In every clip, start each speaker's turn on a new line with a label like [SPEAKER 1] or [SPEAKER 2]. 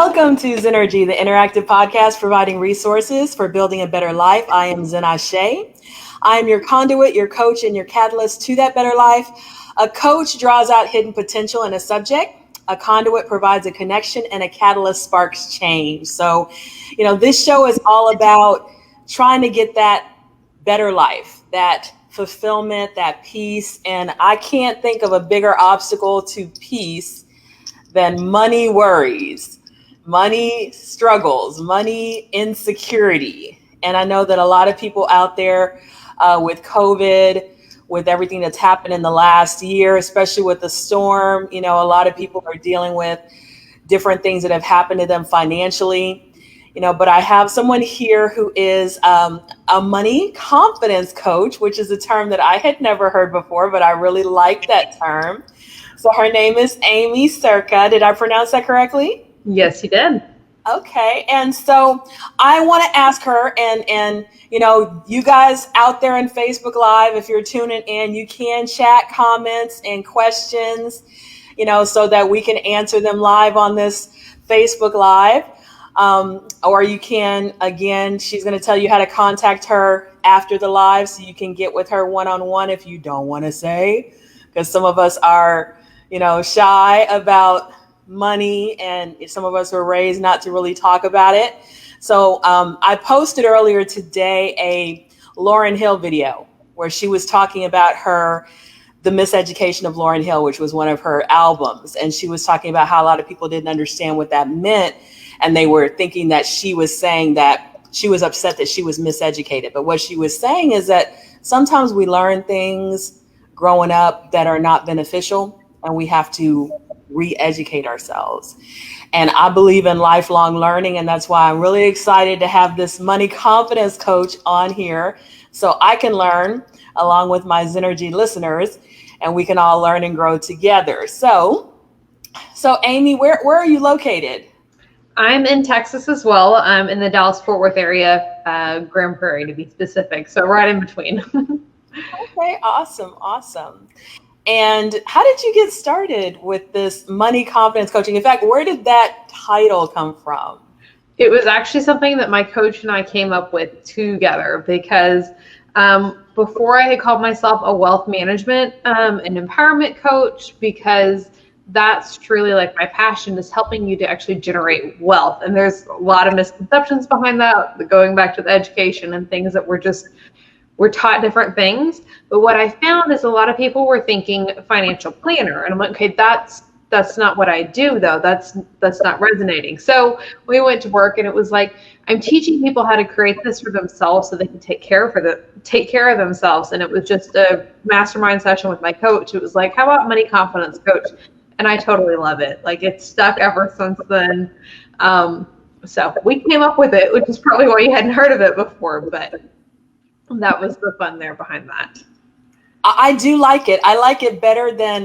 [SPEAKER 1] Welcome to Zennurgy, the interactive podcast providing resources for building a better life. I am Zennurgy. I am your conduit, your coach, and your catalyst to that better life. A coach draws out hidden potential in a subject. A conduit provides a connection, and a catalyst sparks change. So, this show is all about trying to get that better life, that fulfillment, that peace. And I can't think of a bigger obstacle to peace than money worries, money struggles, money insecurity. And I know that a lot of people out there with COVID, with everything that's happened in the last year, especially with the storm, a lot of people are dealing with different things that have happened to them financially. But I have someone here who is a money confidence coach, which is a term that I had never heard before, but I really like that term. So her name is Aimee Circa. Did I pronounce that correctly?
[SPEAKER 2] Yes, you did.
[SPEAKER 1] Okay. And so I want to ask her, and you guys out there in Facebook Live, if you're tuning in, you can chat comments and questions, so that we can answer them live on this Facebook Live. Or you can, again, she's going to tell you how to contact her after the live so you can get with her one-on-one if you don't want to say, because some of us are shy about money, and some of us were raised not to really talk about it. So I posted earlier today a Lauryn Hill video where she was talking about The Miseducation of Lauryn Hill, which was one of her albums. And she was talking about how a lot of people didn't understand what that meant. And they were thinking that she was saying that she was upset that she was miseducated. But what she was saying is that sometimes we learn things growing up that are not beneficial, and we have to re-educate ourselves. And I believe in lifelong learning, and that's why I'm really excited to have this money confidence coach on here so I can learn along with my Zennurgy listeners, and we can all learn and grow together. So Aimee, where are you located?
[SPEAKER 2] I'm in Texas as well. I'm in the Dallas-Fort Worth area, Grand Prairie to be specific. So right in between.
[SPEAKER 1] Okay, awesome. And how did you get started with this money confidence coaching? In fact, where did that title come from?
[SPEAKER 2] It was actually something that my coach and I came up with together because before I had called myself a wealth management and empowerment coach, because that's truly like my passion, is helping you to actually generate wealth. And there's a lot of misconceptions behind that, going back to the education and things that we're taught different things. But what I found is a lot of people were thinking financial planner. And I'm like, okay, that's not what I do though. That's not resonating. So we went to work, and it was like, I'm teaching people how to create this for themselves so they can take care of themselves. And it was just a mastermind session with my coach. It was like, how about money confidence coach? And I totally love it. Like, it's stuck ever since then. So we came up with it, which is probably why you hadn't heard of it before, but that was the fun there behind that.
[SPEAKER 1] I do like it. I like it better than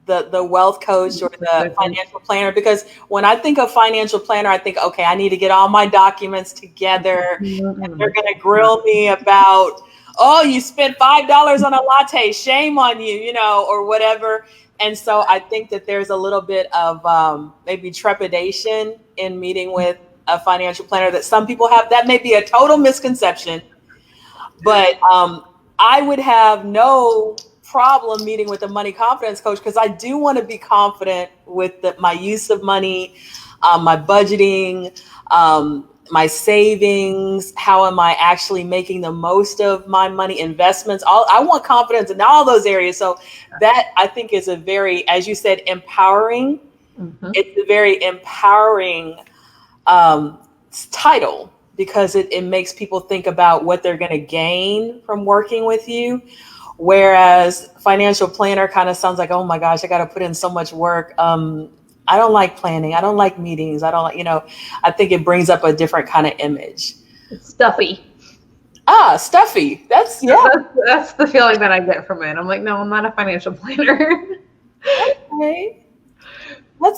[SPEAKER 1] the wealth coach or the financial planner, because when I think of financial planner, I think, okay, I need to get all my documents together. And they're going to grill me about, oh, you spent $5 on a latte, shame on you, or whatever. And so I think that there's a little bit of maybe trepidation in meeting with a financial planner that some people have. That may be a total misconception. But I would have no problem meeting with a money confidence coach, because I do want to be confident with my use of money, my budgeting, my savings. How am I actually making the most of my money, investments? I want confidence in all those areas. So that, I think, is a very, as you said, empowering. Mm-hmm. It's a very empowering title, because it makes people think about what they're going to gain from working with you. Whereas financial planner kind of sounds like, oh my gosh, I got to put in so much work. I don't like planning. I don't like meetings. I don't like, I think it brings up a different kind of image.
[SPEAKER 2] It's stuffy.
[SPEAKER 1] Stuffy. That's
[SPEAKER 2] the feeling that I get from it. I'm like, no, I'm not a financial planner.
[SPEAKER 1] Okay.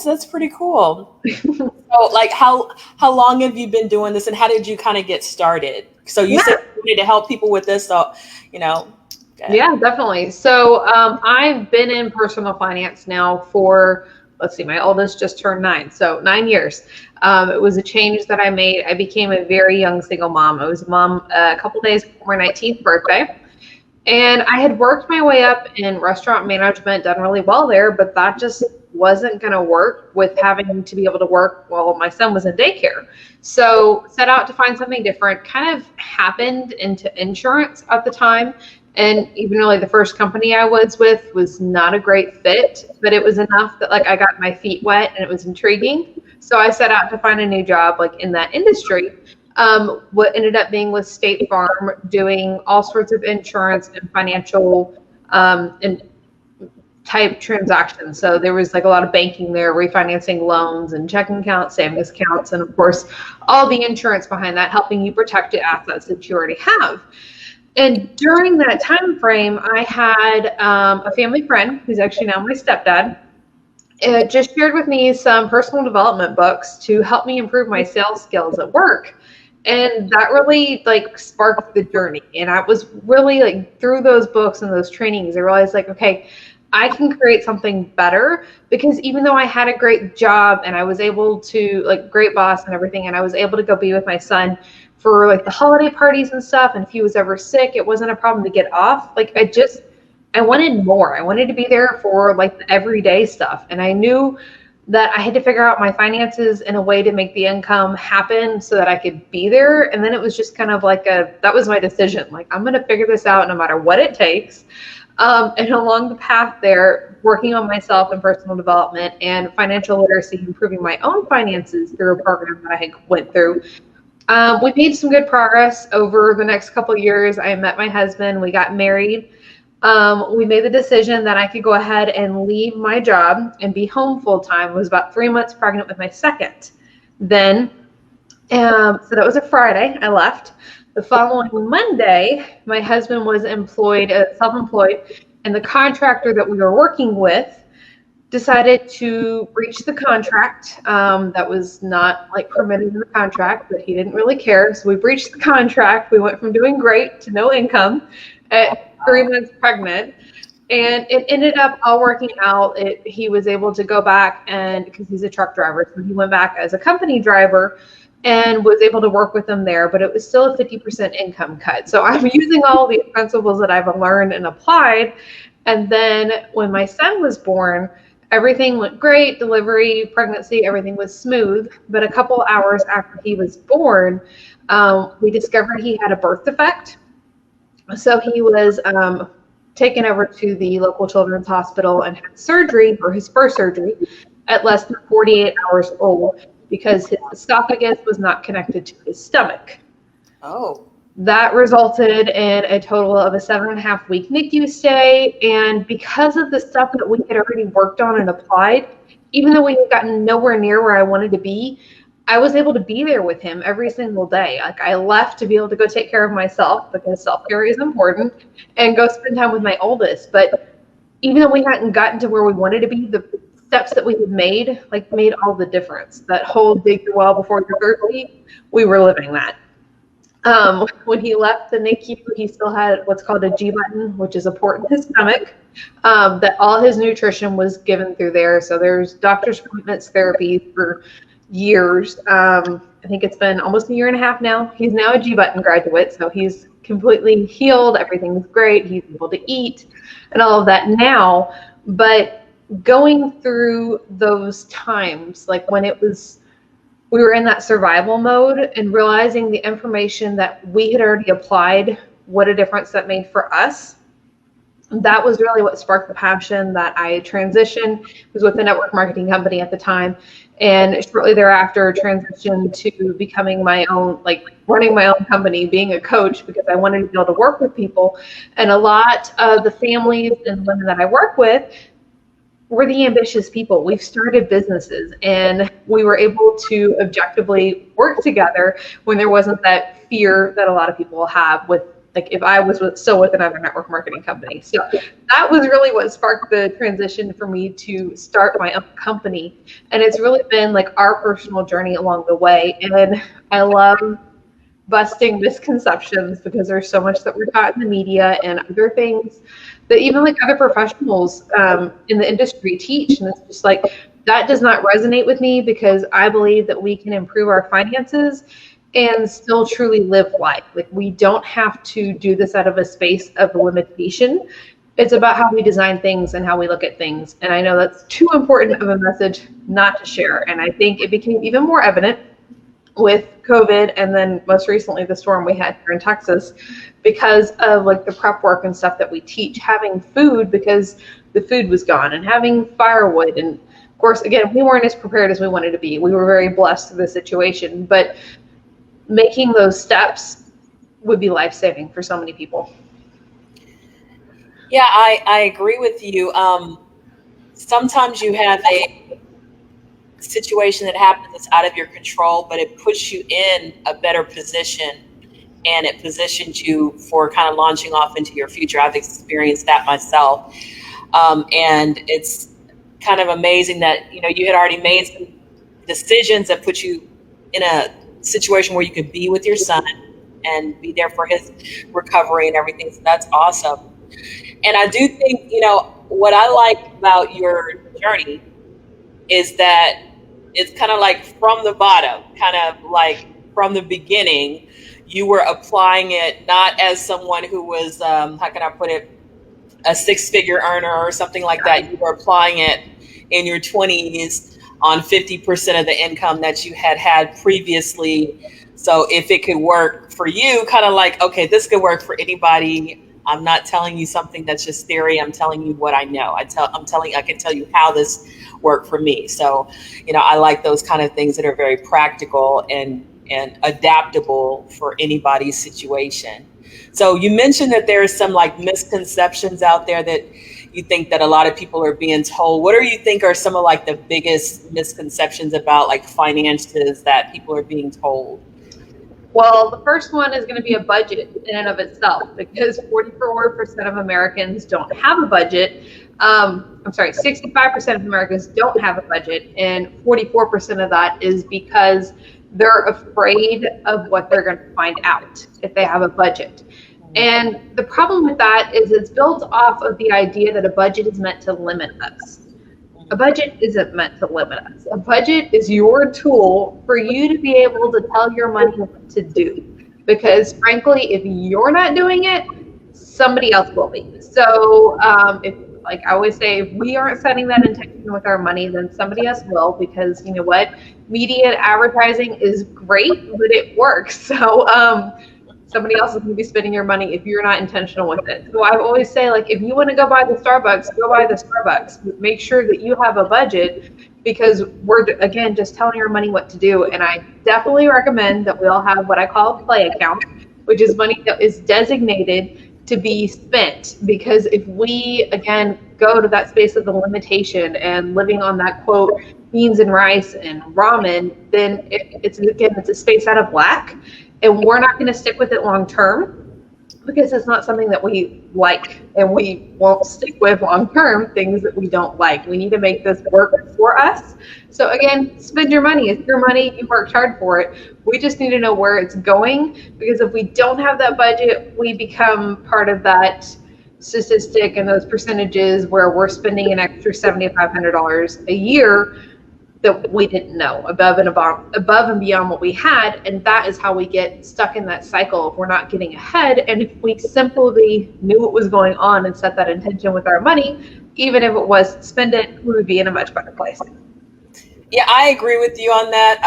[SPEAKER 1] That's pretty cool. So, like, how long have you been doing this, and how did you kind of get started? So you said you need to help people with this, so
[SPEAKER 2] Yeah, definitely. So I've been in personal finance now for let's see, my oldest just turned 9. So 9 years. It was a change that I made. I became a very young single mom. I was a mom a couple days before my 19th birthday. And I had worked my way up in restaurant management, done really well there, but that just wasn't going to work with having to be able to work while my son was in daycare. So set out to find something different. Kind of happened into insurance at the time. And even really the first company I was with was not a great fit, but it was enough that like I got my feet wet and it was intriguing. So I set out to find a new job like in that industry. What ended up being with State Farm, doing all sorts of insurance and financial and type transactions. So there was like a lot of banking there, refinancing loans and checking accounts, savings accounts, and of course, all the insurance behind that, helping you protect the assets that you already have. And during that time frame, I had a family friend who's actually now my stepdad. It just shared with me some personal development books to help me improve my sales skills at work. And that really like sparked the journey. And I was really like through those books and those trainings, I realized like, okay, I can create something better, because even though I had a great job and I was able to like great boss and everything, and I was able to go be with my son for like the holiday parties and stuff. And if he was ever sick, it wasn't a problem to get off. Like I wanted more. I wanted to be there for like the everyday stuff. And I knew that I had to figure out my finances in a way to make the income happen so that I could be there. And then it was just kind of like that was my decision. Like, I'm going to figure this out no matter what it takes. And along the path there, working on myself and personal development and financial literacy, improving my own finances through a program that I went through. We made some good progress over the next couple of years. I met my husband. We got married. We made the decision that I could go ahead and leave my job and be home full time. I was about 3 months pregnant with my second. Then, so that was a Friday. I left. The following Monday, my husband was employed, self-employed, and the contractor that we were working with decided to breach the contract. That was not like permitted in the contract, but he didn't really care. So we breached the contract. We went from doing great to no income at 3 months pregnant. And it ended up all working out. He was able to go back, and because he's a truck driver, so he went back as a company driver and was able to work with them there, but it was still a 50% income cut. So I'm using all the principles that I've learned and applied. And then when my son was born, everything went great, delivery, pregnancy, everything was smooth. But a couple hours after he was born, we discovered he had a birth defect. So he was taken over to the local children's hospital and had surgery, for his first surgery, at less than 48 hours old, because his esophagus was not connected to his stomach.
[SPEAKER 1] Oh.
[SPEAKER 2] That resulted in a total of a 7.5-week NICU stay. And because of the stuff that we had already worked on and applied, even though we had gotten nowhere near where I wanted to be, I was able to be there with him every single day. Like, I left to be able to go take care of myself, because self-care is important, and go spend time with my oldest. But even though we hadn't gotten to where we wanted to be, the steps that we had made all the difference. That whole dig your well before you're thirsty, we were living that. When he left the NICU, he still had what's called a G button, which is a port in his stomach, that all his nutrition was given through there. So there's doctor's appointments, therapy for years. I think it's been almost 1.5 years now. He's now a G button graduate, so he's completely healed. Everything's great. He's able to eat and all of that now. But going through those times, like when we were in that survival mode, and realizing the information that we had already applied, what a difference that made for us. That was really what sparked the passion that I transitioned. I was with a network marketing company at the time, and shortly thereafter transitioned to becoming my own, like running my own company, being a coach, because I wanted to be able to work with people. And a lot of the families and women that I work with, we're the ambitious people. We've started businesses, and we were able to objectively work together when there wasn't that fear that a lot of people have with, like, if I was still with another network marketing company. So that was really what sparked the transition for me to start my own company. And it's really been like our personal journey along the way. And I love busting misconceptions, because there's so much that we're taught in the media and other things that even like other professionals in the industry teach. And it's just like, that does not resonate with me, because I believe that we can improve our finances and still truly live life. Like, we don't have to do this out of a space of limitation. It's about how we design things and how we look at things. And I know that's too important of a message not to share. And I think it became even more evident with COVID, and then most recently the storm we had here in Texas, because of like the prep work and stuff that we teach, having food because the food was gone, and having firewood. And of course, again, we weren't as prepared as we wanted to be. We were very blessed with the situation, but making those steps would be life-saving for so many people.
[SPEAKER 1] Yeah, I agree with you. Sometimes you have a situation that happens that's out of your control, but it puts you in a better position, and it positions you for kind of launching off into your future. I've experienced that myself. And it's kind of amazing that, you had already made some decisions that put you in a situation where you could be with your son and be there for his recovery and everything. So that's awesome. And I do think, what I like about your journey is that it's kind of like from the bottom, kind of like from the beginning, you were applying it not as someone who was, how can I put it, a six-figure earner or something like that. You were applying it in your 20s on 50% of the income that you had previously. So if it could work for you, kind of like, okay, this could work for anybody. I'm not telling you something that's just theory. I'm telling you what I know. I can tell you how this worked for me. So, I like those kind of things that are very practical and adaptable for anybody's situation. So you mentioned that there are some like misconceptions out there that you think that a lot of people are being told. What do you think are some of like the biggest misconceptions about like finances that people are being told?
[SPEAKER 2] Well, the first one is going to be a budget in and of itself, because 44% of Americans don't have a budget. 65% of Americans don't have a budget, and 44% of that is because they're afraid of what they're going to find out if they have a budget. And the problem with that is it's built off of the idea that a budget is meant to limit us. A budget isn't meant to limit us. A budget is your tool for you to be able to tell your money what to do. Because frankly, if you're not doing it, somebody else will be. So if, like I always say, if we aren't setting that intention with our money, then somebody else will, because you know what? Media and advertising is great, but it works. So somebody else is going to be spending your money if you're not intentional with it. So I always say, like, if you want to go buy the Starbucks, go buy the Starbucks. Make sure that you have a budget, because we're, again, just telling your money what to do. And I definitely recommend that we all have what I call a play account, which is money that is designated to be spent. Because if we, again, go to that space of the limitation and living on that, quote, beans and rice and ramen, then it's a space out of lack. And we're not going to stick with it long term, because it's not something that we like, and we won't stick with long term things that we don't like. We need to make this work for us. So again, spend your money. It's your money. You worked hard for it. We just need to know where it's going, because if we don't have that budget, we become part of that statistic and those percentages where we're spending an extra $7,500 a year that we didn't know, above and beyond what we had. And that is how we get stuck in that cycle if we're not getting ahead. And if we simply knew what was going on and set that intention with our money, even if it was spend it, we would be in a much better place.
[SPEAKER 1] Yeah, I agree with you on that.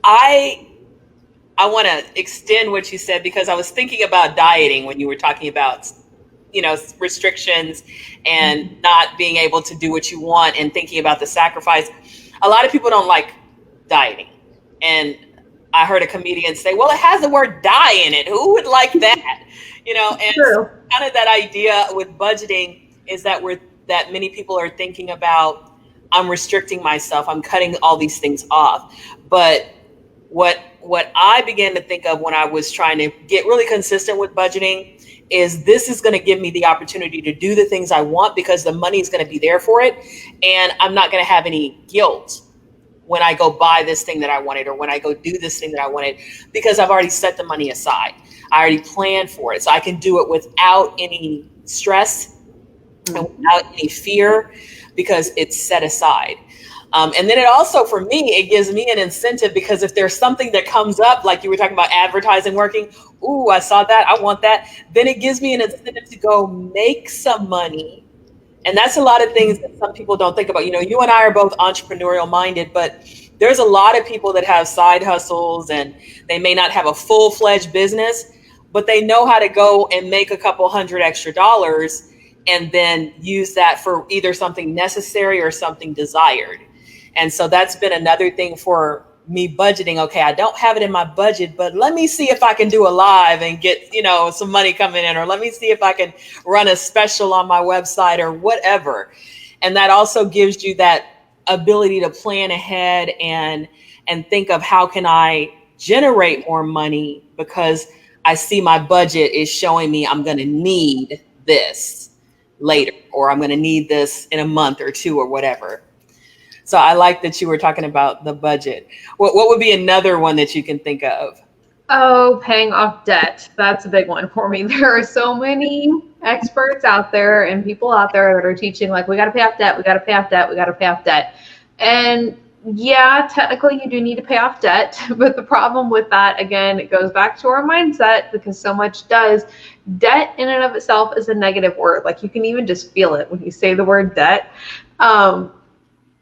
[SPEAKER 1] I want to extend what you said, because I was thinking about dieting when you were talking about restrictions and not being able to do what you want, and thinking about the sacrifice. A lot of people don't like dieting. And I heard a comedian say, well, it has the word die in it. Who would like that? And
[SPEAKER 2] True.
[SPEAKER 1] Kind of that idea with budgeting is that that many people are thinking about, I'm restricting myself, I'm cutting all these things off. But what I began to think of when I was trying to get really consistent with budgeting is, this is going to give me the opportunity to do the things I want, because the money is going to be there for it. And I'm not going to have any guilt when I go buy this thing that I wanted, or when I go do this thing that I wanted, because I've already set the money aside. I already planned for it. So I can do it without any stress and without any fear, because it's set aside. And then it also, for me, it gives me an incentive, because if there's something that comes up, like you were talking about advertising working, ooh, I saw that, I want that, then it gives me an incentive to go make some money. And that's a lot of things that some people don't think about. You know, you and I are both entrepreneurial minded, but there's a lot of people that have side hustles, and they may not have a full-fledged business, but they know how to go and make a couple $100 extra and then use that for either something necessary or something desired. And so that's been another thing for me budgeting. Okay, I don't have it in my budget, but let me see if I can do a live and get, you know, some money coming in, or let me see if I can run a special on my website or whatever. And that also gives you that ability to plan ahead and think of, how can I generate more money, because I see my budget is showing me I'm going to need this later, or I'm going to need this in a month or two or whatever. So I like that you were talking about the budget. What would be another one that you can think of?
[SPEAKER 2] Oh, paying off debt. That's a big one for me. There are so many experts out there and people out there that are teaching, like, we got to pay off debt, we got to pay off debt, we got to pay off debt. And yeah, technically you do need to pay off debt. But the problem with that, again, it goes back to our mindset, because so much does. Debt in and of itself is a negative word. Like, you can even just feel it when you say the word debt.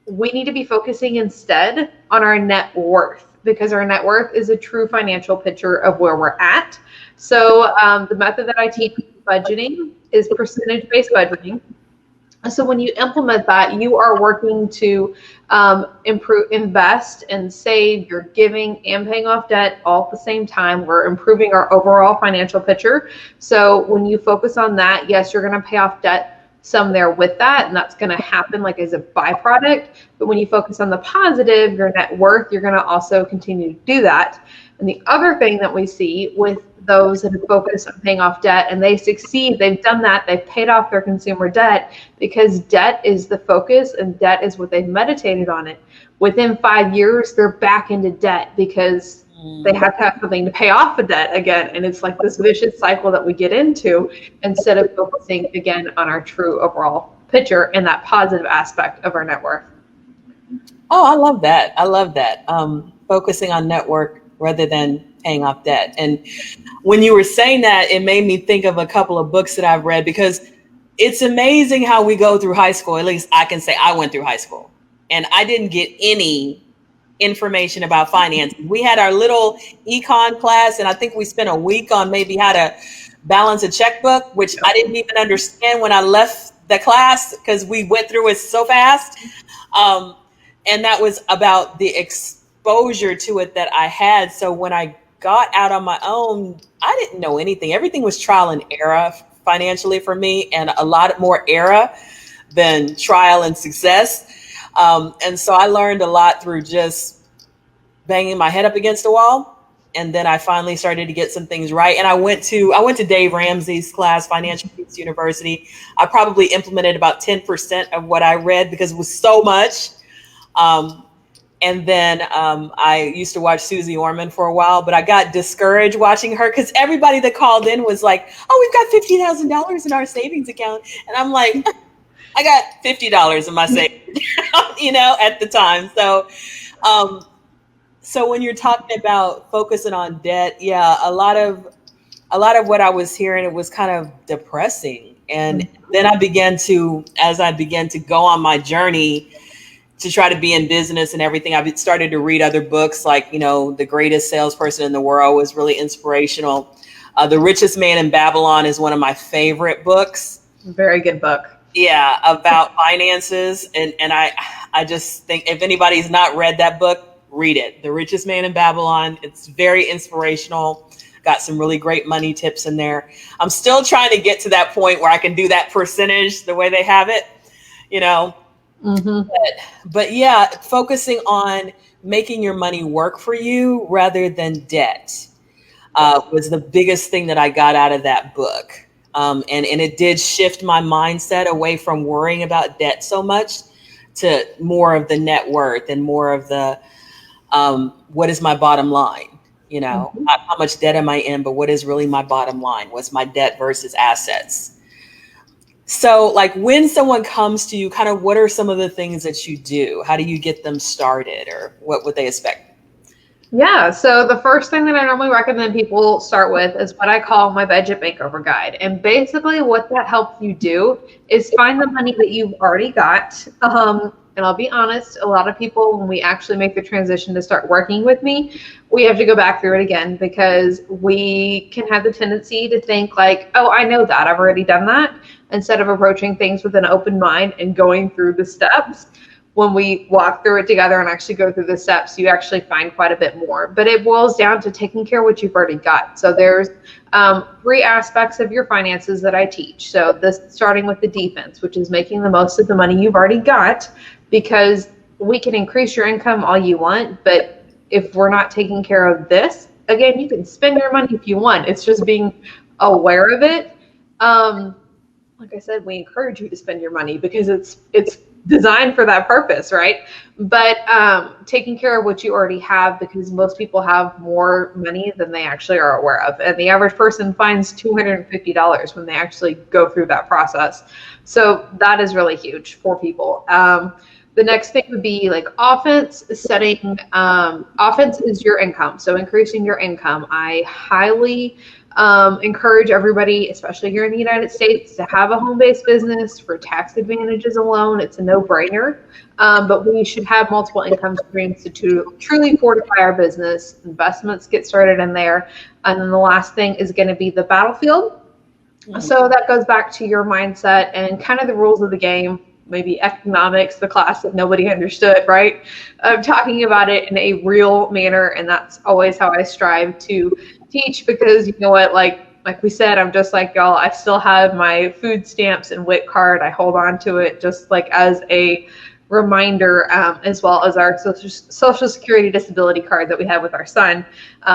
[SPEAKER 2] We need to be focusing instead on our net worth, because our net worth is a true financial picture of where we're at. So the method that I teach budgeting is percentage-based budgeting. So when you implement that, you are working to improve, invest, and save. You're giving and paying off debt all at the same time. We're improving our overall financial picture. So when you focus on that, yes, you're going to pay off debt some there with that, and that's going to happen like as a byproduct. But when you focus on the positive, your net worth, you're going to also continue to do that. And the other thing that we see with those that have focused on paying off debt and they succeed, they've done that, they've paid off their consumer debt, because debt is the focus and debt is what they've meditated on it. Within 5 years, they're back into debt because they have to have something to pay off the debt again. And it's like this vicious cycle that we get into, instead of focusing again on our true overall picture and that positive aspect of our net worth.
[SPEAKER 1] Oh, I love that. I love that. Focusing on net worth rather than paying off debt. And when you were saying that, it made me think of a couple of books that I've read, because it's amazing how we go through high school. At least I can say I went through high school and I didn't get any information about finance. We had our little econ class, and I think we spent a week on maybe how to balance a checkbook, which I didn't even understand when I left the class, because we went through it so fast. And that was about the exposure to it that I had. So when I got out on my own, I didn't know anything. Everything was trial and error financially for me, and a lot more error than trial and success. And so I learned a lot through just banging my head up against the wall. And then I finally started to get some things right. And I went to Dave Ramsey's class, Financial Peace University. I probably implemented about 10% of what I read, because it was so much. And then I used to watch Susie Orman for a while, but I got discouraged watching her, because everybody that called in was like, oh, we've got $50,000 in our savings account. And I'm like, I got $50 in my savings account, you know, at the time. So, so when you're talking about focusing on debt, yeah, a lot of what I was hearing, it was kind of depressing. And then as I began to go on my journey to try to be in business and everything, I started to read other books, like, you know, The Greatest Salesperson in the World was really inspirational. The Richest Man in Babylon is one of my favorite books.
[SPEAKER 2] Very good book.
[SPEAKER 1] Yeah, about finances. And I just think, if anybody's not read that book, read it. The Richest Man in Babylon. It's very inspirational. Got some really great money tips in there. I'm still trying to get to that point where I can do that percentage the way they have it, you know. Mm-hmm. But yeah, focusing on making your money work for you rather than debt was the biggest thing that I got out of that book. And it did shift my mindset away from worrying about debt so much to more of the net worth and more of the what is my bottom line? You know, not how much debt am I in, but what is really my bottom line? What's my debt versus assets? So like when someone comes to you, kind of what are some of the things that you do? How do you get them started, or what would they expect?
[SPEAKER 2] Yeah, so the first thing that I normally recommend people start with is what I call my budget makeover guide. And basically what that helps you do is find the money that you've already got. And I'll be honest, a lot of people, when we actually make the transition to start working with me, we have to go back through it again, because we can have the tendency to think like, oh, I know that, I've already done that, instead of approaching things with an open mind and going through the steps. When we walk through it together and actually go through the steps, you actually find quite a bit more. But it boils down to taking care of what you've already got. So there's 3 aspects of your finances that I teach. So this, starting with the defense, which is making the most of the money you've already got, because we can increase your income all you want, but if we're not taking care of this, again, you can spend your money if you want. It's just being aware of it. Like I said, we encourage you to spend your money because it's designed for that purpose, right? But taking care of what you already have, because most people have more money than they actually are aware of. And the average person finds $250 when they actually go through that process. So that is really huge for people. The next thing would be like offense setting. Offense is your income. So increasing your income. I highly encourage everybody, especially here in the United States, to have a home-based business for tax advantages alone. It's a no-brainer. But we should have multiple income streams to truly fortify our business. Investments get started in there. And then the last thing is going to be the battlefield. So that goes back to your mindset and kind of the rules of the game. Maybe economics, the class that nobody understood, right? Talking about it in a real manner. And that's always how I strive to teach, because you know what, like we said, I'm just like y'all. I still have my food stamps and WIC card. I hold on to it just like as a reminder, as well as our social security disability card that we have with our son,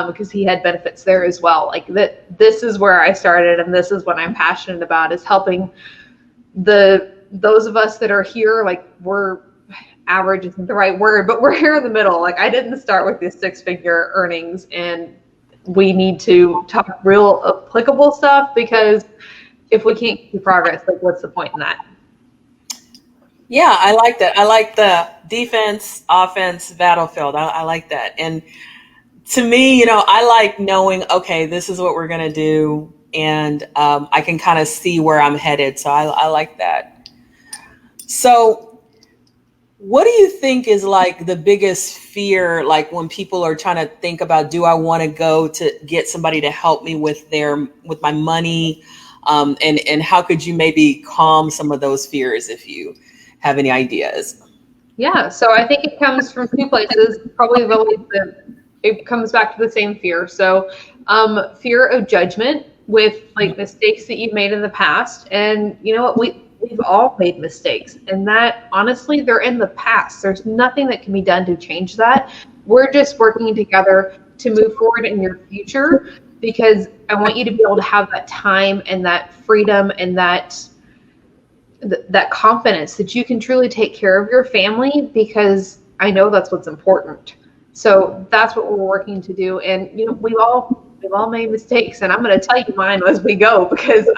[SPEAKER 2] because he had benefits there as well. Like that, this is where I started, and this is what I'm passionate about, is helping those of us that are here. Like, we're average isn't the right word, but we're here in the middle. Like, I didn't start with this 6-figure earnings, and we need to talk real applicable stuff, because if we can't keep progress, like, what's the point in that?
[SPEAKER 1] Yeah, I like that. I like the defense, offense, battlefield. I like that. And to me, you know, I like knowing, okay, this is what we're going to do. And I can kind of see where I'm headed. So I like that. So what do you think is like the biggest fear, like when people are trying to think about, do I want to go to get somebody to help me with my money? And how could you maybe calm some of those fears if you have any ideas?
[SPEAKER 2] Yeah, so I think it comes from 2 places. Probably it comes back to the same fear. So fear of judgment with like mistakes that you've made in the past. And you know what, we've all made mistakes, and that honestly, they're in the past. There's nothing that can be done to change that. We're just working together to move forward in your future, because I want you to be able to have that time and that freedom and that confidence that you can truly take care of your family, because I know that's what's important. So that's what we're working to do. And you know, we've all made mistakes, and I'm going to tell you mine as we go, because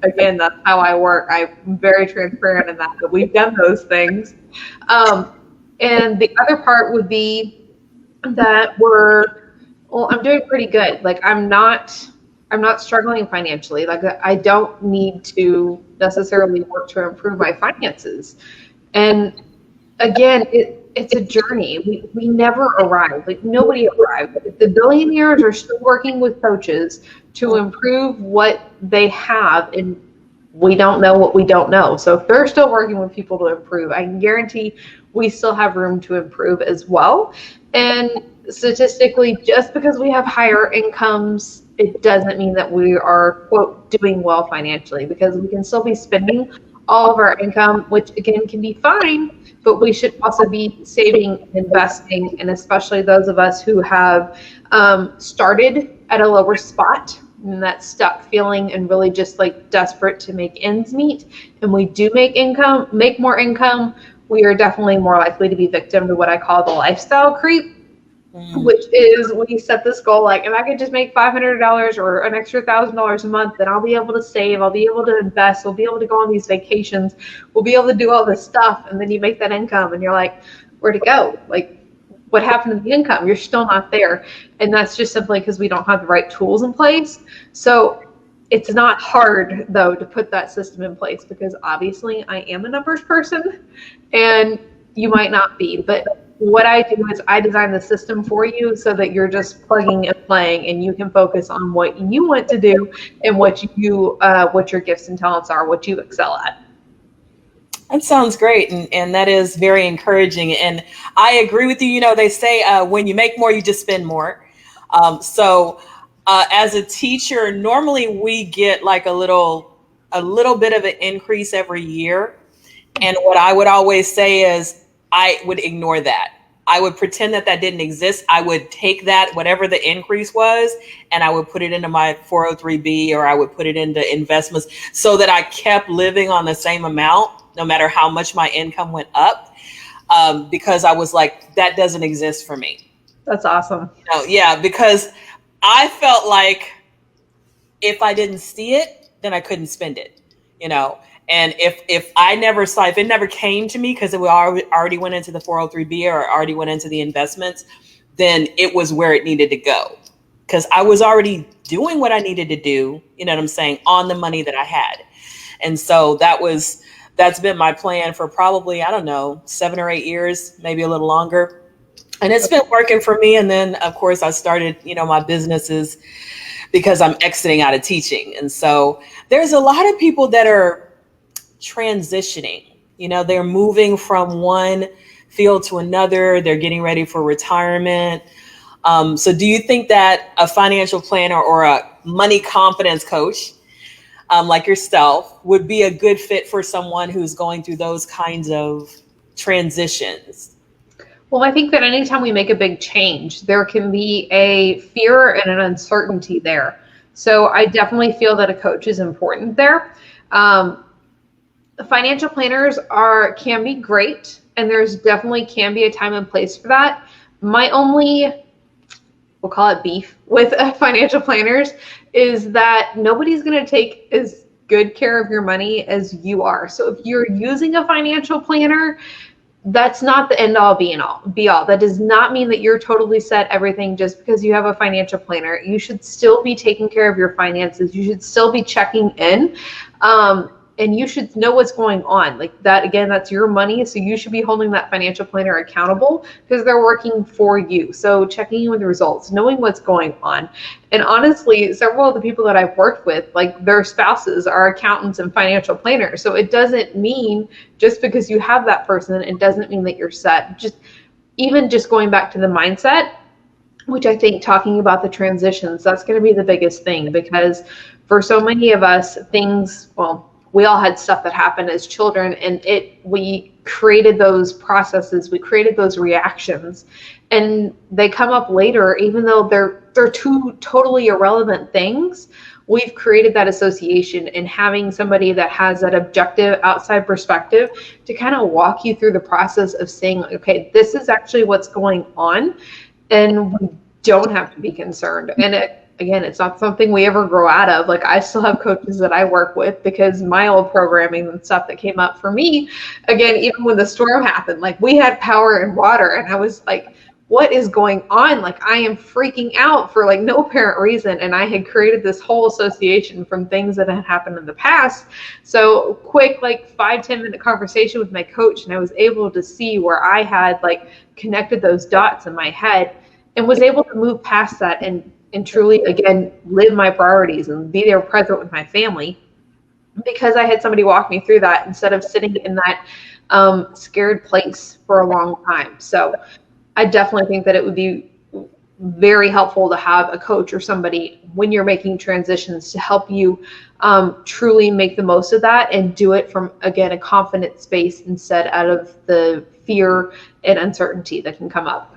[SPEAKER 2] again, that's how I work. I'm very transparent in that we've done those things. And the other part would be that I'm doing pretty good. Like, I'm not struggling financially. Like, I don't need to necessarily work to improve my finances. And again, it's a journey. We never arrive. Like, nobody arrived. The billionaires are still working with coaches to improve what they have, and we don't know what we don't know. So if they're still working with people to improve, I can guarantee we still have room to improve as well. And statistically, just because we have higher incomes, it doesn't mean that we are, quote, doing well financially, because we can still be spending all of our income, which again can be fine, but we should also be saving, investing, and especially those of us who have started at a lower spot, and that stuck feeling and really just like desperate to make ends meet. And we do make more income, we are definitely more likely to be victim to what I call the lifestyle creep, which is when you set this goal, like, if I could just make $500 or an extra $1,000 a month, then I'll be able to save, I'll be able to invest, we'll be able to go on these vacations, we'll be able to do all this stuff. And then you make that income and you're like, where'd it go? Like, what happened to the income? You're still not there. And that's just simply because we don't have the right tools in place. So it's not hard, though, to put that system in place, because obviously I am a numbers person and you might not be. But what I do is I design the system for you so that you're just plugging and playing, and you can focus on what you want to do and what your gifts and talents are, what you excel at.
[SPEAKER 1] That sounds great. And that is very encouraging. And I agree with you. You know, they say when you make more, you just spend more. As a teacher, normally we get like a little bit of an increase every year. And what I would always say is I would ignore that. I would pretend that didn't exist. I would take that, whatever the increase was, and I would put it into my 403B, or I would put it into investments, so that I kept living on the same amount, no matter how much my income went up, because I was like, that doesn't exist for me.
[SPEAKER 2] That's awesome.
[SPEAKER 1] Yeah, because I felt like if I didn't see it, then I couldn't spend it, And if it never came to me because it already went into the 403B or already went into the investments, then it was where it needed to go, because I was already doing what I needed to do, you know what I'm saying, on the money that I had. And so that's been my plan for probably, I don't know, 7 or 8 years, maybe a little longer. And it's been working for me. And then, of course, I started, my businesses because I'm exiting out of teaching. And so there's a lot of people that are transitioning, they're moving from one field to another. They're getting ready for retirement. So do you think that a financial planner or a money confidence coach like yourself would be a good fit for someone who's going through those kinds of transitions?
[SPEAKER 2] Well, I think that anytime we make a big change, there can be a fear and an uncertainty there. So I definitely feel that a coach is important there. Financial planners can be great, and there's definitely can be a time and place for that. My only, we'll call it beef with financial planners, is that nobody's going to take as good care of your money as you are. So if you're using a financial planner, that's not the end all be all. That does not mean that you're totally set everything just because you have a financial planner. You should still be taking care of your finances. You should still be checking in. And you should know what's going on. Like that, again, that's your money. So you should be holding that financial planner accountable because they're working for you. So checking in with the results, knowing what's going on. And honestly, several of the people that I've worked with, like their spouses are accountants and financial planners. So it doesn't mean just because you have that person, it doesn't mean that you're set. Even going back to the mindset, which I think talking about the transitions, that's going to be the biggest thing, because for so many of us, we all had stuff that happened as children, and we created those processes, we created those reactions, and they come up later, even though they're two totally irrelevant things. We've created that association, and having somebody that has that objective outside perspective to kind of walk you through the process of saying, okay, this is actually what's going on, and we don't have to be concerned. And again, it's not something we ever grow out of. Like I still have coaches that I work with because my old programming and stuff that came up for me, again, even when the storm happened, like we had power and water, and I was like, what is going on? Like I am freaking out for like no apparent reason. And I had created this whole association from things that had happened in the past. So quick, like 5-10 minute conversation with my coach, and I was able to see where I had like connected those dots in my head and was able to move past that and truly, again, live my priorities and be there present with my family, because I had somebody walk me through that instead of sitting in that scared place for a long time. So I definitely think that it would be very helpful to have a coach or somebody when you're making transitions to help you truly make the most of that and do it from, again, a confident space instead out of the fear and uncertainty that can come up.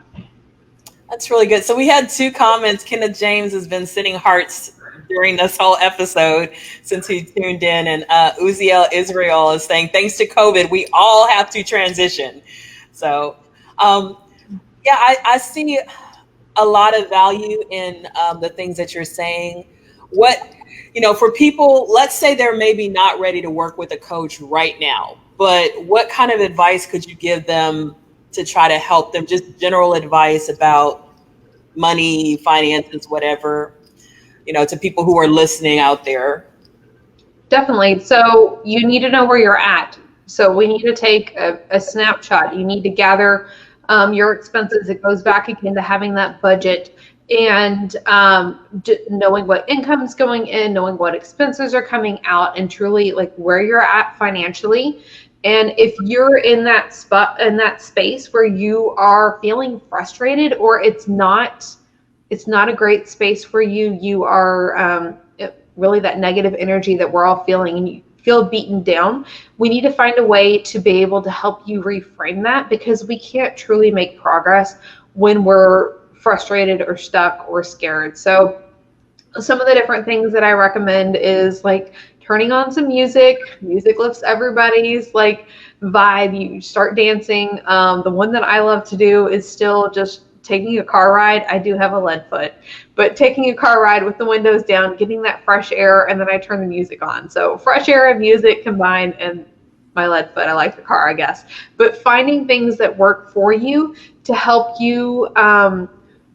[SPEAKER 1] That's really good. So we had 2 comments. Kenneth James has been sending hearts during this whole episode since he tuned in. And Uziel Israel is saying, thanks to COVID, we all have to transition. So, yeah, I see a lot of value in the things that you're saying. What, for people, let's say they're maybe not ready to work with a coach right now, but what kind of advice could you give them to try to help them? Just general advice about money, finances, whatever, to people who are listening out there.
[SPEAKER 2] Definitely. So you need to know where you're at. So we need to take a snapshot. You need to gather your expenses. It goes back again to having that budget and knowing what income is going in, knowing what expenses are coming out, and truly like where you're at financially. And if you're in that spot, in that space where you are feeling frustrated, or it's not a great space for you, you are really that negative energy that we're all feeling, and you feel beaten down, we need to find a way to be able to help you reframe that, because we can't truly make progress when we're frustrated or stuck or scared. So some of the different things that I recommend is like turning on some music. Music lifts everybody's like vibe. You start dancing. The one that I love to do is still just taking a car ride. I do have a lead foot, but taking a car ride with the windows down, getting that fresh air, and then I turn the music on. So fresh air and music combined, and my lead foot, I like the car, I guess. But finding things that work for you to help you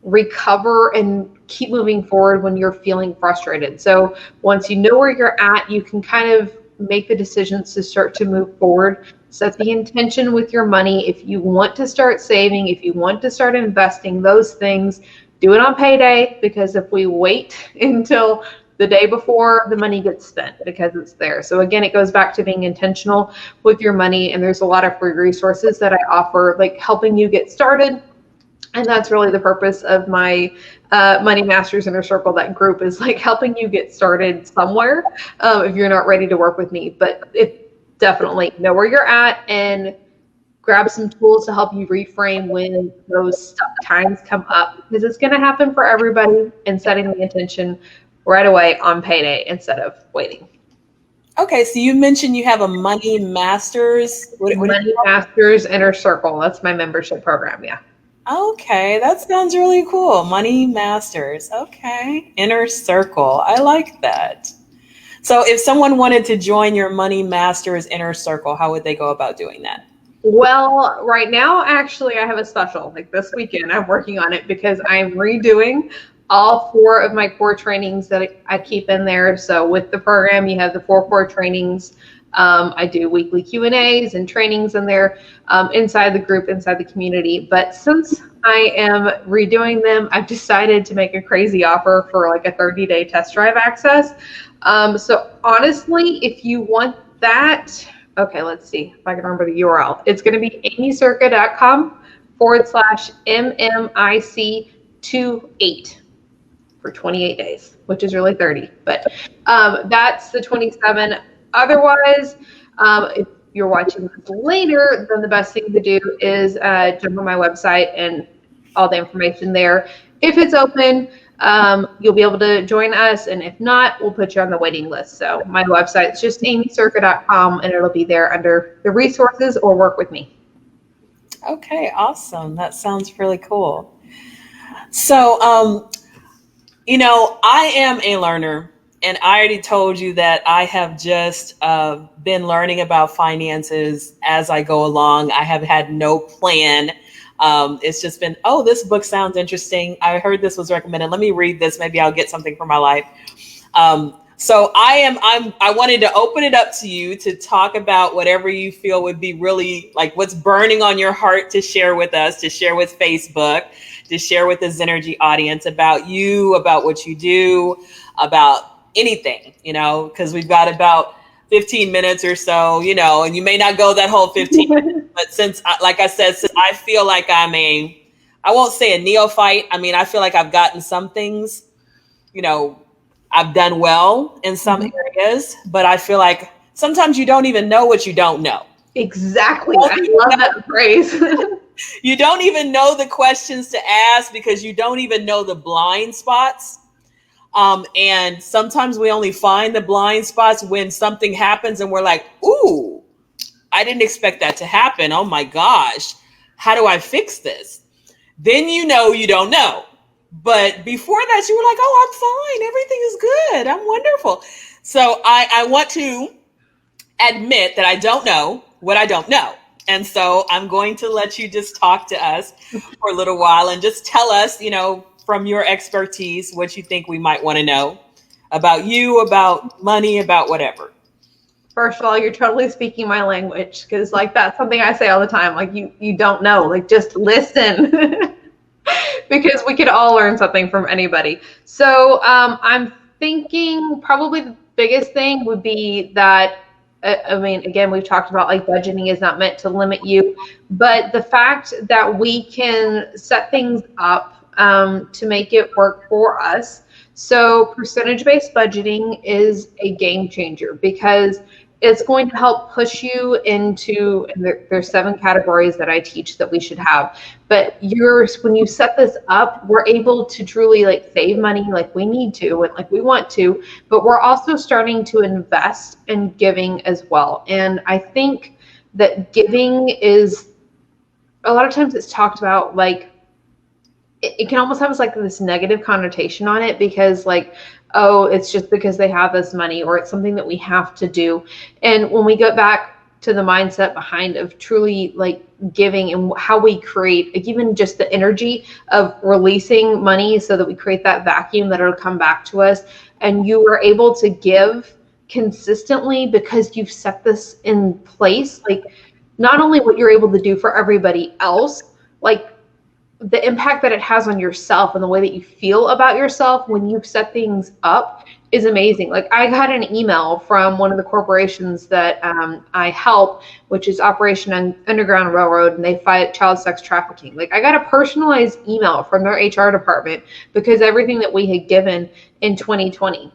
[SPEAKER 2] recover and keep moving forward when you're feeling frustrated. So once you know where you're at, you can kind of make the decisions to start to move forward. Set the intention with your money. If you want to start saving, if you want to start investing, those things, do it on payday, because if we wait until the day before, the money gets spent because it's there. So again, it goes back to being intentional with your money, and there's a lot of free resources that I offer, like helping you get started. And that's really the purpose of my Money Masters Inner Circle. That group is like helping you get started somewhere if you're not ready to work with me. But definitely know where you're at and grab some tools to help you reframe when those stuck times come up, because it's going to happen for everybody, and setting the intention right away on payday instead of waiting.
[SPEAKER 1] Okay, so you mentioned you have a Money Masters.
[SPEAKER 2] Money Masters Inner Circle. That's my membership program. Yeah.
[SPEAKER 1] Okay, that sounds really cool. Money Masters. Okay, Inner Circle. I like that. So if someone wanted to join your Money Masters Inner Circle, how would they go about doing that?
[SPEAKER 2] Well, right now, actually, I have a special. Like this weekend, I'm working on it because I'm redoing all 4 of my core trainings that I keep in there. So with the program, you have the 4 core trainings. I do weekly Q&As and trainings in there inside the group, inside the community. But since I am redoing them, I've decided to make a crazy offer for like a 30-day test drive access. So honestly, if you want that, okay, let's see if I can remember the URL. It's going to be amycirca.com/MMIC28 for 28 days, which is really 30. But that's the 27. Otherwise, if you're watching this later, then the best thing to do is jump on my website and all the information there. If it's open, you'll be able to join us, and if not, we'll put you on the waiting list. So my website is just amycirca.com, and it'll be there under the resources or work with me.
[SPEAKER 1] Okay, awesome. That sounds really cool. So, I am a learner. And I already told you that I have just been learning about finances as I go along. I have had no plan. It's just been, oh, this book sounds interesting. I heard this was recommended. Let me read this. Maybe I'll get something for my life. So I wanted to open it up to you to talk about whatever you feel would be really like what's burning on your heart to share with us, to share with Facebook, to share with the Zennurgy audience about you, about what you do, about anything, because we've got about 15 minutes or so, and you may not go that whole 15 minutes, but since I feel like I won't say a neophyte. I mean, I feel like I've gotten some things, I've done well in some areas, but I feel like sometimes you don't even know what you don't know.
[SPEAKER 2] Exactly. I love that phrase.
[SPEAKER 1] You don't even know the questions to ask because you don't even know the blind spots. And sometimes we only find the blind spots when something happens and we're like, ooh, I didn't expect that to happen. Oh my gosh, how do I fix this? Then you know you don't know. But before that, you were like, oh, I'm fine. Everything is good. I'm wonderful. So I want to admit that I don't know what I don't know. And so I'm going to let you just talk to us for a little while and just tell us, from your expertise, what you think we might want to know about you, about money, about whatever.
[SPEAKER 2] First of all, you're totally speaking my language, because like that's something I say all the time. Like you don't know, like just listen. Because we could all learn something from anybody. So I'm thinking probably the biggest thing would be that, I mean, again, we've talked about like budgeting is not meant to limit you, but the fact that we can set things up to make it work for us. So percentage-based budgeting is a game changer, because it's going to help push you into, and there's 7 categories that I teach that we should have. But when you set this up, we're able to truly like save money like we need to and like we want to, but we're also starting to invest in giving as well. And I think that giving is, a lot of times it's talked about like, it can almost have like this negative connotation on it, because like, oh, it's just because they have this money, or it's something that we have to do. And when we go back to the mindset behind of truly like giving and how we create, like even just the energy of releasing money so that we create that vacuum that it'll come back to us, and you are able to give consistently because you've set this in place, like not only what you're able to do for everybody else, like the impact that it has on yourself and the way that you feel about yourself when you set things up is amazing. Like I got an email from one of the corporations that I help, which is Operation Underground Railroad, and they fight child sex trafficking. Like I got a personalized email from their HR department because everything that we had given in 2020,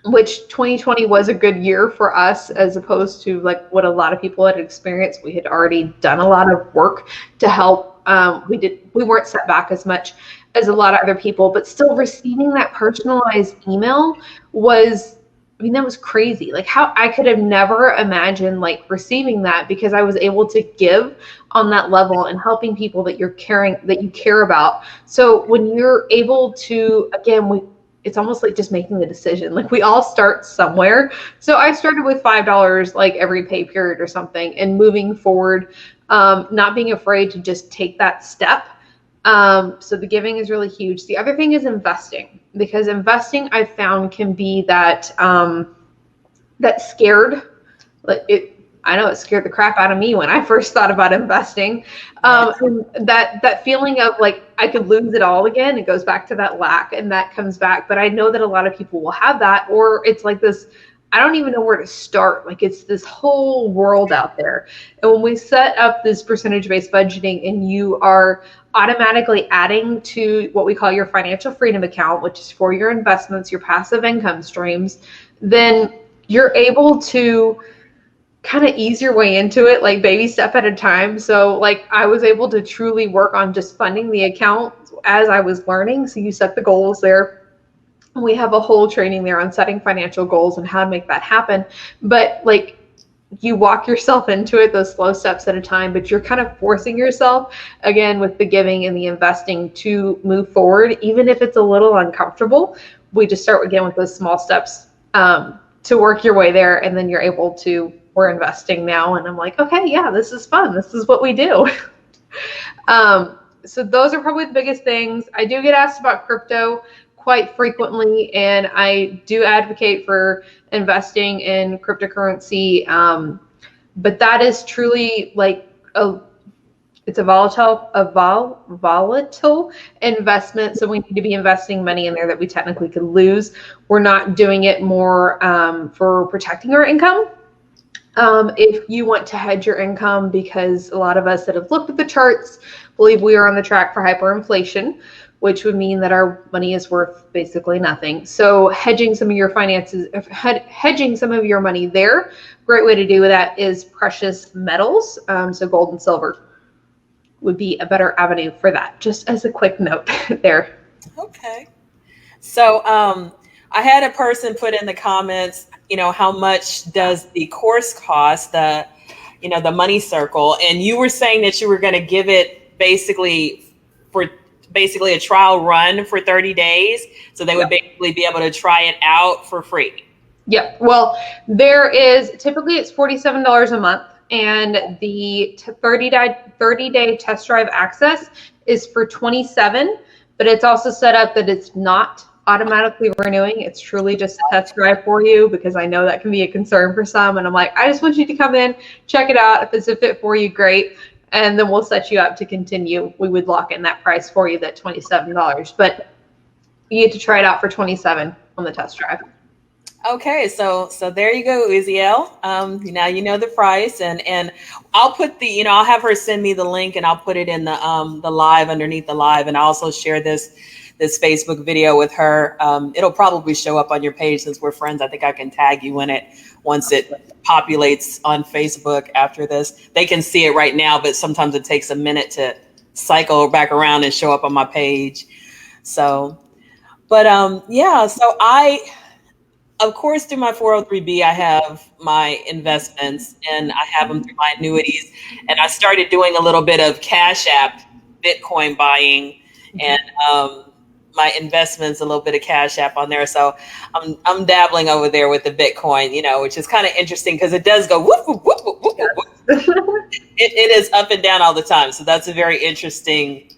[SPEAKER 2] which 2020 was a good year for us, as opposed to like what a lot of people had experienced. We had already done a lot of work to help. We weren't set back as much as a lot of other people, but still receiving that personalized email was, I mean, that was crazy. Like how I could have never imagined like receiving that, because I was able to give on that level and helping people that you care about. So when you're able to, again, it's almost like just making the decision. Like we all start somewhere. So I started with $5 like every pay period or something, and moving forward, not being afraid to just take that step. So the giving is really huge. The other thing is investing, because investing I've found can be that scared. I know it scared the crap out of me when I first thought about investing. And that feeling of like I could lose it all again. It goes back to that lack, and that comes back. But I know that a lot of people will have that, or it's like this, I don't even know where to start. Like it's this whole world out there. And when we set up this percentage-based budgeting and you are automatically adding to what we call your financial freedom account, which is for your investments, your passive income streams, then you're able to kind of ease your way into it, like baby step at a time. So like I was able to truly work on just funding the account as I was learning. So you set the goals there. We have a whole training there on setting financial goals and how to make that happen. But like you walk yourself into it, those slow steps at a time, but you're kind of forcing yourself again with the giving and the investing to move forward, even if it's a little uncomfortable. We just start again with those small steps to work your way there. And then you're able to, we're investing now. And I'm like, okay, yeah, this is fun. This is what we do. So those are probably the biggest things. I do get asked about crypto quite frequently, and I do advocate for investing in cryptocurrency. But that is truly like it's a volatile investment. So we need to be investing money in there that we technically could lose. We're not doing it more for protecting our income. If you want to hedge your income, because a lot of us that have looked at the charts believe we are on the track for hyperinflation, which would mean that our money is worth basically nothing. So hedging some of your finances, hedging some of your money there, great way to do that is precious metals. So gold and silver would be a better avenue for that, just as a quick note there.
[SPEAKER 1] Okay. So I had a person put in the comments, how much does the course cost, the money circle, and you were saying that you were going to give it for basically a trial run for 30 days. So they would basically be able to try it out for free.
[SPEAKER 2] Yep. Well, there is typically it's $47 a month, and the 30-day test drive access is for $27. But it's also set up that it's not automatically renewing. It's truly just a test drive for you, because I know that can be a concern for some. And I'm like, I just want you to come in, check it out. If it's a fit for you, great. And then we'll set you up to continue. We would lock in that price for you, that $27. But you get to try it out for $27 on the test drive.
[SPEAKER 1] Okay, so there you go, Uziel. Now you know the price, and I'll put I'll have her send me the link, and I'll put it in the live, underneath the live, and I'll also share this Facebook video with her. It'll probably show up on your page since we're friends. I think I can tag you in it once it populates on Facebook after this. They can see it right now, but sometimes it takes a minute to cycle back around and show up on my page. So, but so of course, through my 403B, I have my investments, and I have them through my annuities. And I started doing a little bit of Cash App Bitcoin buying, and my investments, a little bit of Cash App on there. So I'm dabbling over there with the Bitcoin, which is kind of interesting because it does go whoop, whoop, whoop, whoop, whoop, whoop. It is up and down all the time. So that's a very interesting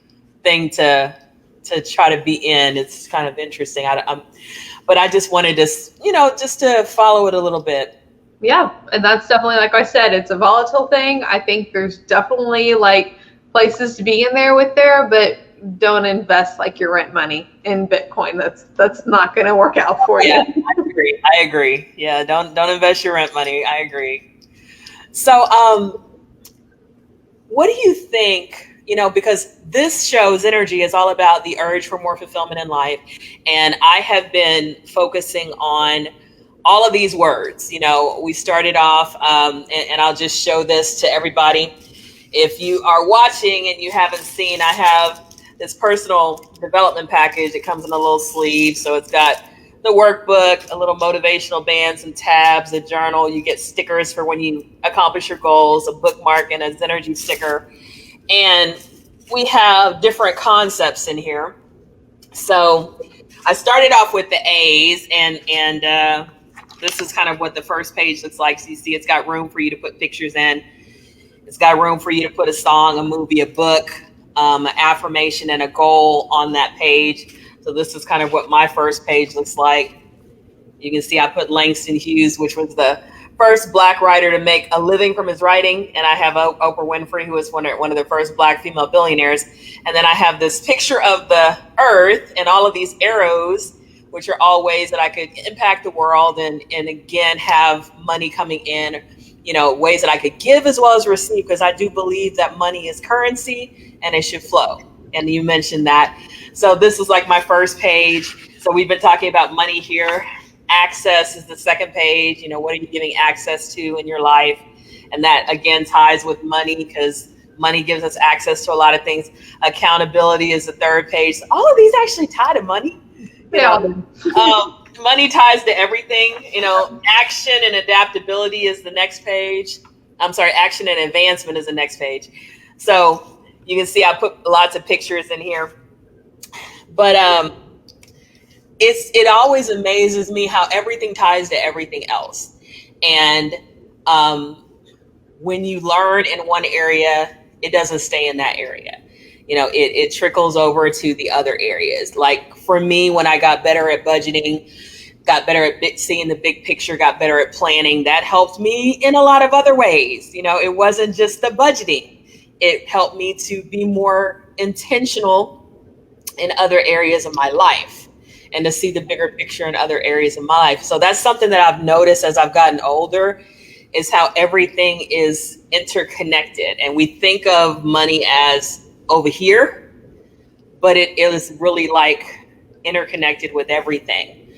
[SPEAKER 1] thing to try to be in. It's kind of interesting. But I just wanted to, just to follow it a little bit.
[SPEAKER 2] Yeah, and that's definitely, like I said, it's a volatile thing. I think there's definitely places to be in there but don't invest your rent money in Bitcoin. That's not going to work out for you.
[SPEAKER 1] Yeah, I agree. Yeah, don't invest your rent money. I agree. So, what do you think? Because this show, Zennurgy, is all about the urge for more fulfillment in life. And I have been focusing on all of these words. We started off, and I'll just show this to everybody. If you are watching and you haven't seen, I have this personal development package. It comes in a little sleeve. So it's got the workbook, a little motivational band, some tabs, a journal. You get stickers for when you accomplish your goals, a bookmark, and a Zennurgy sticker. And we have different concepts in here. So I started off with the A's, and this is kind of what the first page looks like. So you see it's got room for you to put pictures in. It's got room for you to put a song, a movie, a book, an affirmation, and a goal on that page. So this is kind of what my first page looks like. You can see I put Langston Hughes, which was the first Black writer to make a living from his writing. And I have Oprah Winfrey, who was one of the first Black female billionaires. And then I have this picture of the earth and all of these arrows, which are all ways that I could impact the world and again, have money coming in, ways that I could give as well as receive, because I do believe that money is currency and it should flow. And you mentioned that. So this is my first page. So we've been talking about money here. Access is the second page. What are you giving access to in your life? And that again ties with money, because money gives us access to a lot of things. Accountability is the third page. All of these actually tie to money. Money ties to everything. Action and adaptability is the next page. I'm sorry, action and advancement is the next page. So you can see I put lots of pictures in here. But it always amazes me how everything ties to everything else. And when you learn in one area, it doesn't stay in that area. It trickles over to the other areas. Like for me, when I got better at budgeting, got better at seeing the big picture, got better at planning, that helped me in a lot of other ways. It wasn't just the budgeting. It helped me to be more intentional in other areas of my life, and to see the bigger picture in other areas of my life. So that's something that I've noticed as I've gotten older, is how everything is interconnected. And we think of money as over here, but it is really interconnected with everything.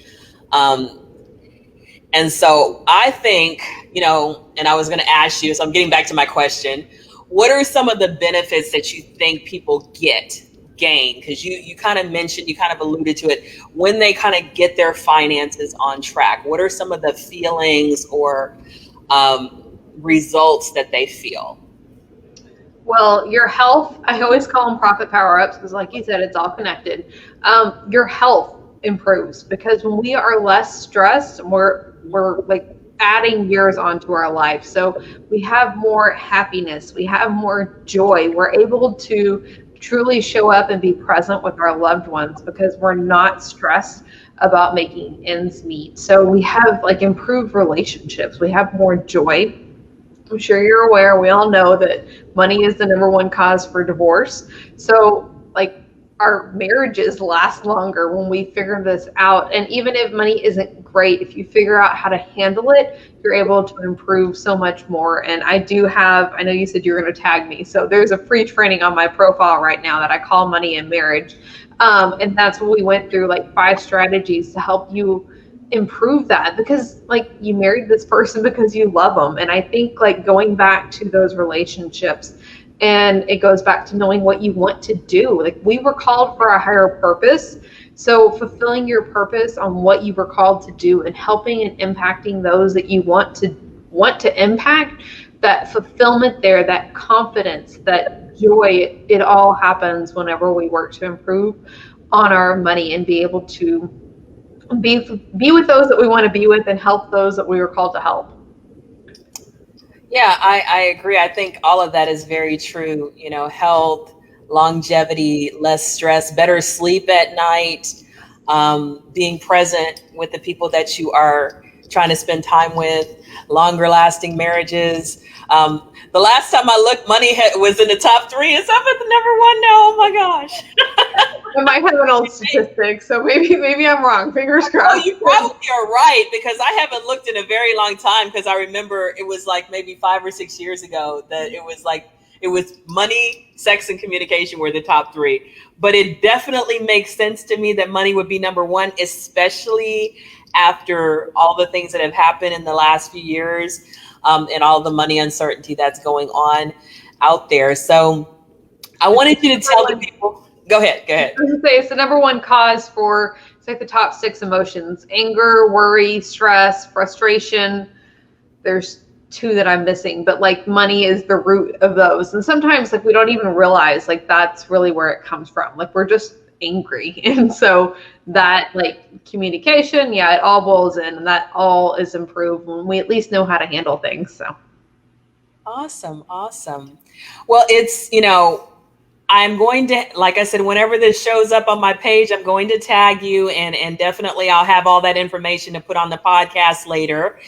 [SPEAKER 1] And so I think, and I was going to ask you, so I'm getting back to my question. What are some of the benefits that you think people get gain? Because you kind of mentioned, you kind of alluded to it, when they kind of get their finances on track, what are some of the feelings or results that they feel?
[SPEAKER 2] Well, your health, I always call them profit power ups because, like you said, it's all connected. Your health improves because when we are less stressed, we're like adding years onto our life. So we have more happiness, we have more joy. We're able to truly show up and be present with our loved ones because we're not stressed about making ends meet. So we have like improved relationships, we have more joy. I'm sure you're aware, we all know that money is the number one cause for divorce. So like our marriages last longer when we figure this out. And even if money isn't great, if you figure out how to handle it, you're able to improve so much more. And I know you said you were going to tag me. So there's a free training on my profile right now that I call Money in Marriage. And that's what we went through, like 5 strategies to help you improve that, because like you married this person because you love them. And I think like going back to those relationships, and it goes back to knowing what you want to do. Like we were called for a higher purpose. So fulfilling your purpose on what you were called to do and helping and impacting those that you want to impact, that fulfillment there, that confidence, that joy, it all happens whenever we work to improve on our money and be able to be with those that we want to be with and help those that we were called to help.
[SPEAKER 1] Yeah, I agree. I think all of that is very true. You know, health, longevity, less stress, better sleep at night, being present with the people that you are trying to spend time with, longer lasting marriages. The last time I looked, money was in the top 3. It's up at the number 1 now. Oh my gosh.
[SPEAKER 2] I might have an old statistic, so maybe I'm wrong. Fingers
[SPEAKER 1] Oh,
[SPEAKER 2] crossed.
[SPEAKER 1] you probably are right, because I haven't looked in a very long time, because I remember it was like maybe 5 or 6 years ago that it was money, sex, and communication were the top 3. But it definitely makes sense to me that money would be number 1, especially after all the things that have happened in the last few years, and all the money uncertainty that's going on out there. So I wanted you to tell the people. Go ahead.
[SPEAKER 2] I was gonna say it's the number 1 cause for, it's like the top 6 emotions: anger, worry, stress, frustration. There's 2 that I'm missing, but like money is the root of those. And sometimes like we don't even realize like that's really where it comes from. Like we're just angry. And so that like communication, yeah, it all boils in, and that all is improved when we at least know how to handle things. So
[SPEAKER 1] Awesome. Well, it's, I'm going to, like I said, whenever this shows up on my page, I'm going to tag you, and definitely I'll have all that information to put on the podcast later,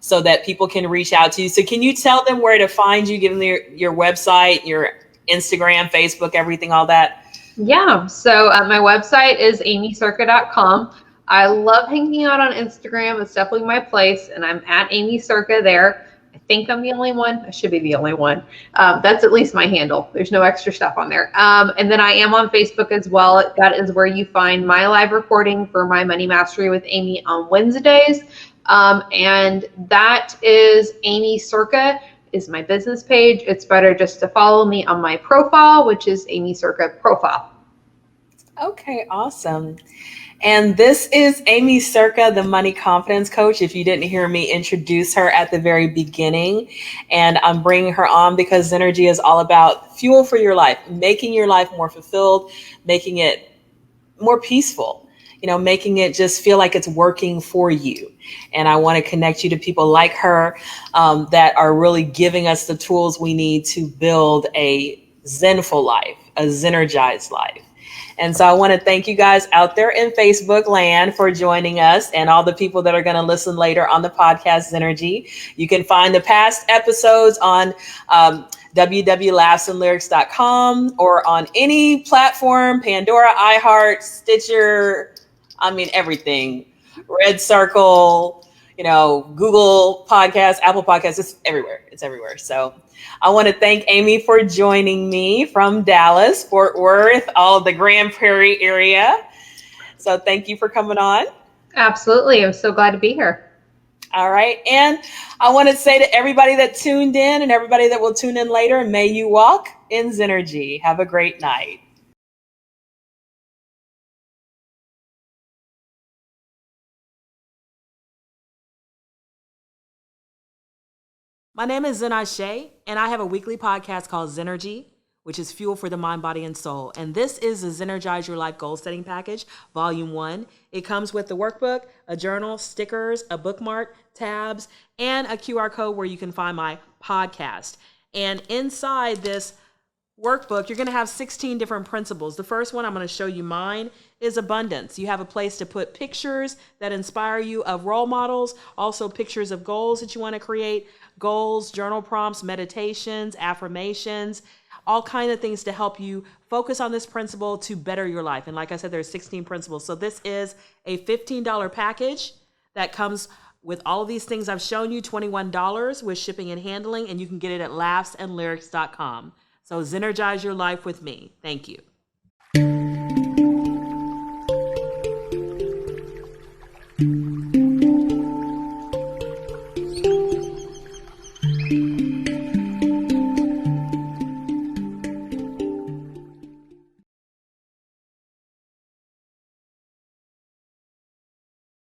[SPEAKER 1] so that people can reach out to you. So can you tell them where to find you, give them your website, your Instagram, Facebook, everything, all that?
[SPEAKER 2] yeah, so my website is aimeecirca.com. I love hanging out on Instagram. It's definitely my place, and I'm at Aimee Circa there. I think I'm the only one. I should be the only one. That's at least my handle. There's no extra stuff on there. And then I am on Facebook as well. That is where you find my live recording for my Money Mastery with Aimee on Wednesdays. And that is Aimee Circa is my business page. It's better just to follow me on my profile, which is Aimee Circa profile.
[SPEAKER 1] Okay, awesome. And this is Aimee Circa, the Money Confidence Coach, if you didn't hear me introduce her at the very beginning. And I'm bringing her on because Zennurgy is all about fuel for your life, making your life more fulfilled, making it more peaceful, making it just feel like it's working for you. And I want to connect you to people like her, that are really giving us the tools we need to build a zenful life, a Zennergized life. And so I want to thank you guys out there in Facebook land for joining us, and all the people that are going to listen later on the podcast Zennurgy. You can find the past episodes on www.laughsandlyrics.com or on any platform, Pandora, iHeart, Stitcher, everything, Red Circle, Google Podcasts, Apple Podcasts, it's everywhere. So I want to thank Aimee for joining me from Dallas, Fort Worth, all of the Grand Prairie area. So thank you for coming on.
[SPEAKER 2] Absolutely. I'm so glad to be here.
[SPEAKER 1] All right. And I want to say to everybody that tuned in and everybody that will tune in later, may you walk in Zennurgy. Have a great night. My name is Zennurgy, and I have a weekly podcast called Zennurgy, which is fuel for the mind, body, and soul. And this is the Zennurgize Your Life Goal Setting Package, Volume 1. It comes with the workbook, a journal, stickers, a bookmark, tabs, and a QR code where you can find my podcast. And inside this workbook, you're going to have 16 different principles. The first one, I'm going to show you mine, is abundance. You have a place to put pictures that inspire you of role models, also pictures of goals that you want to create, goals, journal prompts, meditations, affirmations, all kinds of things to help you focus on this principle to better your life. And like I said, there's 16 principles. So this is a $15 package that comes with all of these things I've shown you, $21 with shipping and handling, and you can get it at laughsandlyrics.com. So Zennurgize your life with me. Thank you.